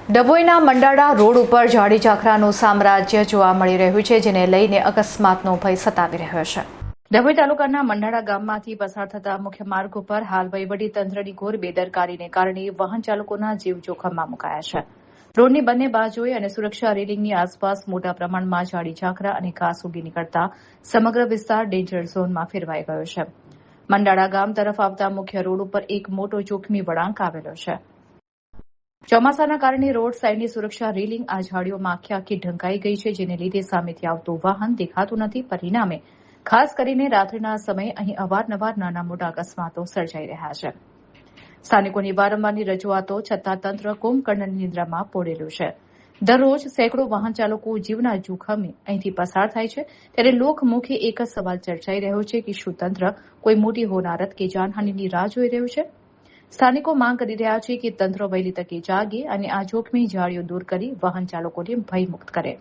ડભોઈના મંડાળા road ઉપર ઝાડી ઝાખરાનું સામ્રાજ્ય જોવા મળી રહ્યું છે, જેને લઈને અકસ્માતનો ભય સતાવી રહ્યો છે. ડભોઈ તાલુકાના મંડાળા ગામમાંથી પસાર થતા મુખ્ય માર્ગ ઉપર હાલ વહીવટીતંત્રની ઘોર બેદરકારીને કારણે વાહન ચાલકોના જીવ જોખમમાં મુકાયા છે. રોડની બંને બાજુએ અને સુરક્ષા રેલિંગની આસપાસ મોટા પ્રમાણમાં ઝાડી ઝાખરા અને ઘાસ ઉગી નીકળતા સમગ્ર વિસ્તાર ડેન્જર ઝોનમાં ફેરવાઈ ગયો છે. મંડાળા ગામ તરફ આવતા મુખ્ય રોડ ઉપર એક મોટો જોખમી વળાંક આવેલો છે. ચોમાસાના કારણે રોડ સાઈડની સુરક્ષા રેલિંગ આ ઝાડીઓમાં આખી ઢંકાઈ ગઈ છે, જેને લીધે સામેથી આવતું વાહન દેખાતું નથી. પરિણામે ખાસ કરીને રાત્રિના સમયે અહીં અવારનવાર નાના મોટા અકસ્માતો સર્જાઈ રહ્યા છે. સ્થાનિકોની વારંવારની રજૂઆતો છતાં તંત્ર કુંભકર્ણની નિદ્રામાં પોડેલું છે. દરરોજ સેંકડો વાહન ચાલકો જીવના જોખમે અહીંથી પસાર થાય છે, ત્યારે લોકમુખે એક જ સવાલ ચર્ચાઈ રહ્યો છે કે શું તંત્ર કોઈ મોટી હોનારત કે જાનહાનિની રાહ જોઈ રહ્યું છે? સ્થાનિકો માંગ કરી રહ્યા છે કે તંત્ર વહેલી તકે જાગે અને આ જોખમી ઝાડીઓ દૂર કરી વાહન ચાલકોને ભયમુક્ત કરે.